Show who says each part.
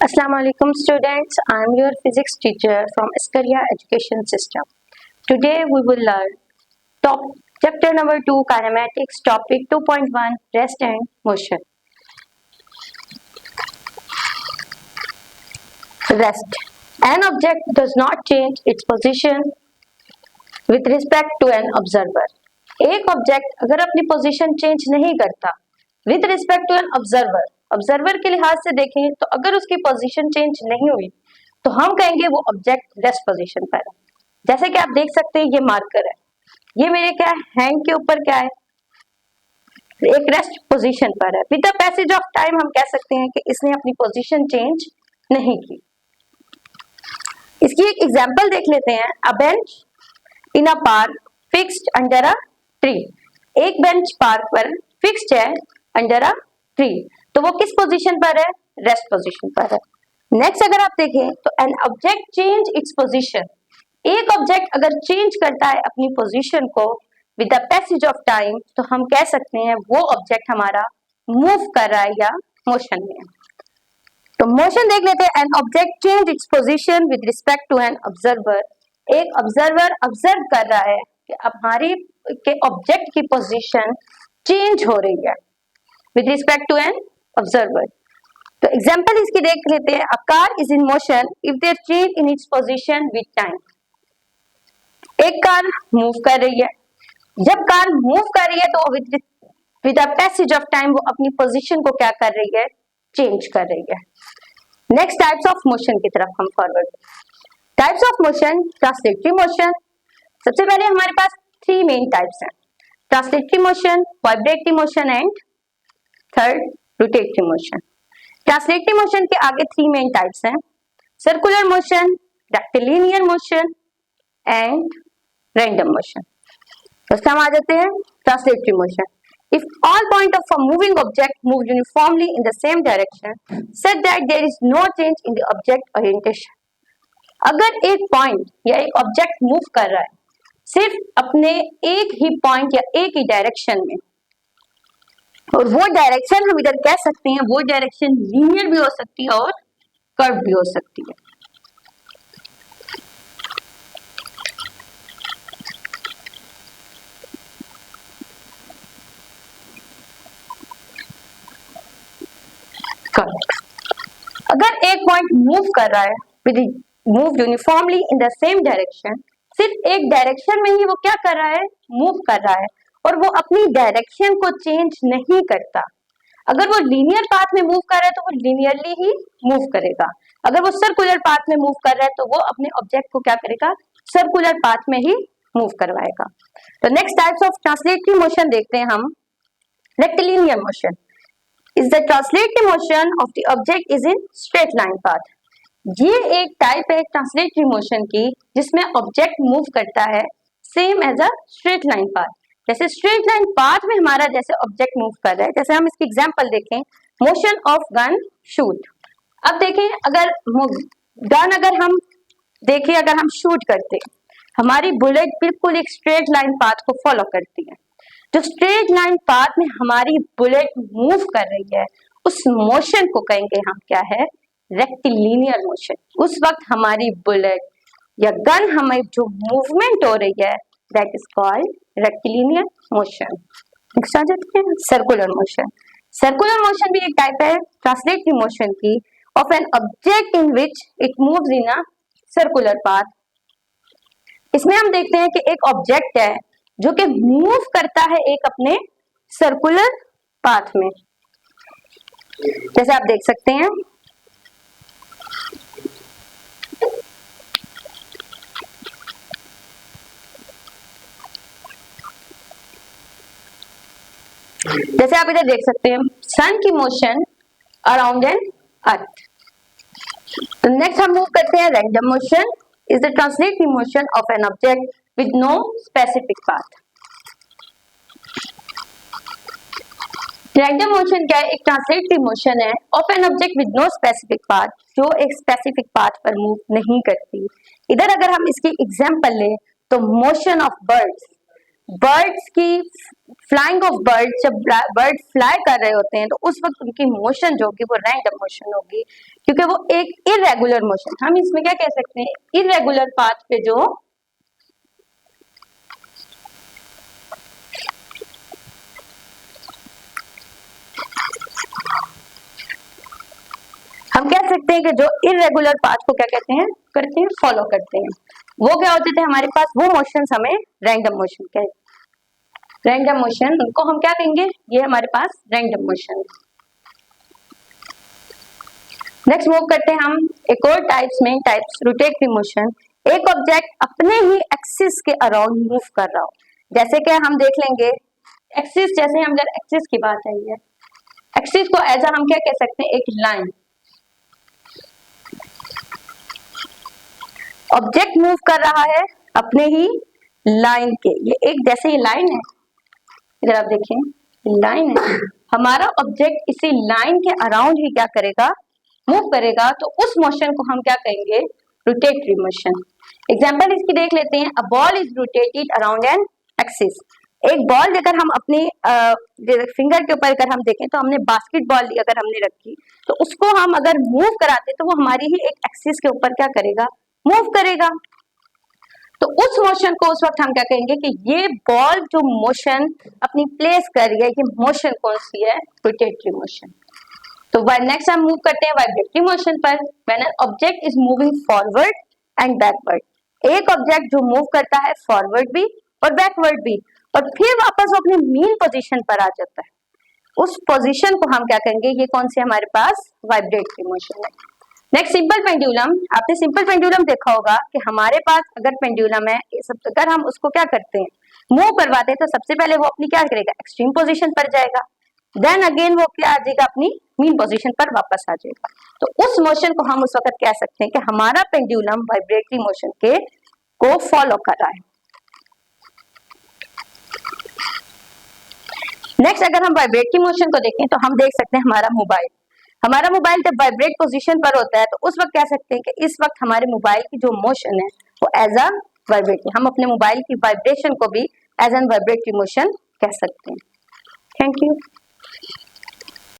Speaker 1: Assalamu alaikum students, I am your physics teacher from Iskaria Education System. Today we will learn chapter number 2 kinematics, topic 2.1 rest and motion. Rest. An object does not change its position with respect to an observer. एक object अगर अपनी position change नहीं करता with respect to an observer, observer के लिहाज से देखें तो अगर उसकी पोजीशन चेंज नहीं हुई तो हम कहेंगे वो ऑब्जेक्ट रेस्ट पोजीशन पर है। जैसे कि आप देख सकते हैं ये मार्कर है, ये मेरे क्या है हैंड के ऊपर क्या है एक रेस्ट पोजीशन पर है। With the passage of time हम कह सकते हैं कि इसने अपनी पोजीशन चेंज नहीं की। इसकी एक एग्जांपल देख लेते हैं। अ bench in a park fixed under a tree. एक बेंच पार्क पर फिक्स्ड है अंडर अ ट्री, तो वो किस पोजीशन पर है? रेस्ट पोजीशन पर है। नेक्स्ट अगर आप देखें तो N object change its position. एक ऑब्जेक्ट अगर चेंज करता है अपनी पोजीशन को with the passage of time तो हम कह सकते हैं वो ऑब्जेक्ट हमारा मूव कर रहा है या मोशन में है। तो मोशन देख लेते हैं। An object change its position with respect to an observer. एक ऑब्जर्वर ऑब्जर्व कर रहा है कि अब हमारी के ऑब्जेक्ट की पोजीशन चेंज हो रही है with respect to an observer. तो एग्जांपल इसकी देख लेते हैं। A car is in motion if there change in its position with time. एक कार मूव कर रही है, जब कार मूव कर रही है तो with the passage of time वो अपनी पोजीशन को क्या कर रही है? चेंज कर रही है। नेक्स्ट टाइप्स ऑफ मोशन की तरफ हम forward. Types of motion, translatory motion. सबसे पहले हमारे पास 3 मेन टाइप्स हैं, translatory motion, vibratory motion and third rotatory motion. Translatory motion के आगे 3 मेन टाइप्स हैं, circular motion, rectilinear motion and random motion. तो हम आ जाते हैं translatory motion. If all point of a moving object move uniformly in the same direction such that there is no change in the object orientation। अगर एक point या एक object move कर रहा है सिर्फ अपने एक ही पॉइंट या एक ही डायरेक्शन में, और वो डायरेक्शन हम इधर कह सकते हैं वो डायरेक्शन लीनियर भी हो सकती है और कर्व भी हो सकती है। अगर एक पॉइंट मूव कर रहा है with move uniformly in the same direction, सिर्फ एक डायरेक्शन में ही वो क्या कर रहा है? मूव कर रहा है, और वो अपनी डायरेक्शन को चेंज नहीं करता। अगर वो लीनियर पाथ में मूव कर रहा है तो वो लीनियरली ही मूव करेगा, अगर वो सर्कुलर पाथ में मूव कर रहा है तो वो अपने ऑब्जेक्ट को क्या करेगा? सर्कुलर पाथ में ही मूव करवाएगा। तो next types of translatory motion देखते हैं हम। Rectilinear motion is the translative motion of the object is in straight line path। ये एक टाइप है ट्रांसलेटरी मोशन की जिसमें ऑब्जेक्ट मूव करता है same as a straight line path. जैसे स्ट्रेट लाइन पाथ में हमारा जैसे ऑब्जेक्ट मूव कर रहा है, जैसे हम इसकी एग्जांपल देखें, मोशन ऑफ गन शूट। अब देखें अगर गन अगर हम शूट करते हमारी बुलेट बिल्कुल एक स्ट्रेट लाइन पाथ को फॉलो करती है। जो स्ट्रेट लाइन पाथ में हमारी बुलेट मूव कर रही है उस मोशन को कहेंगे हम क्या है? Rectilinear motion. उस वक्त हमारी बुलेट या गन हमें जो मूवमेंट हो रही है that is called rectilinear motion. Next आ जाते हैं सर्कुलर मोशन। सर्कुलर मोशन भी एक टाइप है ट्रांसलेटरी मोशन की of an object in which it moves in a circular path. इसमें हम देखते हैं कि एक ऑब्जेक्ट है जो कि मूव करता है एक अपने सर्कुलर पाथ में, जैसे आप देख सकते हैं। जैसे आप इधर देख सकते हैं सन की मोशन अराउंड एन अर्थ। तो नेक्स्ट हम मूव करते हैं random motion is the translatory motion of an object with no specific path। Random motion क्या है? एक ट्रांसलेटरी मोशन है of an object with no specific path, जो एक स्पेसिफिक पाथ पर मूव नहीं करती। इधर अगर हम इसकी एग्जांपल लें तो मोशन ऑफ बर्ड्स, बर्ड्स की फ्लाइंग ऑफ बर्ड, जब बर्ड फ्लाई कर रहे होते हैं तो उस वक्त उनकी मोशन जो होगी वो रैंडम मोशन होगी, क्योंकि वो एक इरेगुलर मोशन, हम इसमें क्या कह सकते हैं, इरेगुलर पाथ पे जो हम कह सकते हैं कि जो इरेगुलर पाथ को क्या कहते हैं, करते हैं, फॉलो करते हैं, वो क्या होते थे हमारे पास, वो मोशंस हमें रैंडम मोशन कहते, रैंडम मोशन उनको हम क्या कहेंगे, ये हमारे पास रैंडम मोशन। नेक्स्ट मूव करते हैं हम एक और टाइप्स में, टाइप्स रोटेटरी मोशन, एक ऑब्जेक्ट अपने ही एक्सिस के अराउंड मूव कर रहा हो, जैसे कि हम देख लेंगे एक्सिस, जैसे हम अगर एक्सिस की बात आई है, एक्सिस को एज हम क्या कह सकते हैं, एक लाइन, ऑब्जेक्ट मूव कर रहा है अपने ही लाइन के, ये एक जैसे ये लाइन है, अगर आप देखें लाइन है, हमारा ऑब्जेक्ट इसी लाइन के अराउंड ही क्या करेगा, मूव करेगा, तो उस मोशन को हम क्या कहेंगे, रोटेटरी मोशन। एग्जांपल इसकी देख लेते हैं, a ball is rotated around an axis, एक बॉल अगर हम अपने फिंगर के ऊपर अगर हम देखें तो हमने बास्केटबॉल अगर हमने रखी तो उसको हम अगर मूव कराते तो वो हमारी ही एक एक्सिस के ऊपर क्या करेगा, मूव करेगा, तो उस मोशन को उस वक्त हम क्या कहेंगे कि ये बॉल जो मोशन अपनी प्लेस कर रही है, ये मोशन कौन सी है, रोटेटरी मोशन। तो नेक्स्ट हम मूव करते हैं वाइब्रेटरी मोशन पर, when an object is moving forward and backward, एक ऑब्जेक्ट जो मूव करता है फॉरवर्ड भी और बैकवर्ड भी, और फिर वापस अपने मीन पोजीशन पर आ जाता है, उस पोजीशन को हम क्या कहेंगे, ये कौन सी हमारे पास वाइब्रेटरी मोशन है। नेक्स्ट सिंपल पेंडुलम, आपने सिंपल पेंडुलम देखा होगा कि हमारे पास अगर पेंडुलम है, अगर हम उसको क्या करते हैं, मूव करवाते हैं, तो सबसे पहले वो अपनी क्या करेगा, एक्सट्रीम पोजीशन पर जाएगा, देन अगेन वो क्या आ जाएगा, अपनी मीन पोजीशन पर वापस आ जाएगा, तो उस मोशन को हम उस वक्त कह सकते हैं कि हमारा पेंडुलम वाइब्रेटरी मोशन के को फॉलो कर रहा है। नेक्स्ट अगर हम वाइब्रेटरी मोशन को देखें तो हम देख सकते हैं हमारा मोबाइल जब वाइब्रेट पोजीशन पर होता है तो उस वक्त कह सकते हैं कि इस वक्त हमारे मोबाइल की जो मोशन है वो एज अ वाइब्रेटरी, हम अपने मोबाइल की वाइब्रेशन को भी एज एन वाइब्रेटरी मोशन कह सकते हैं। Thank you.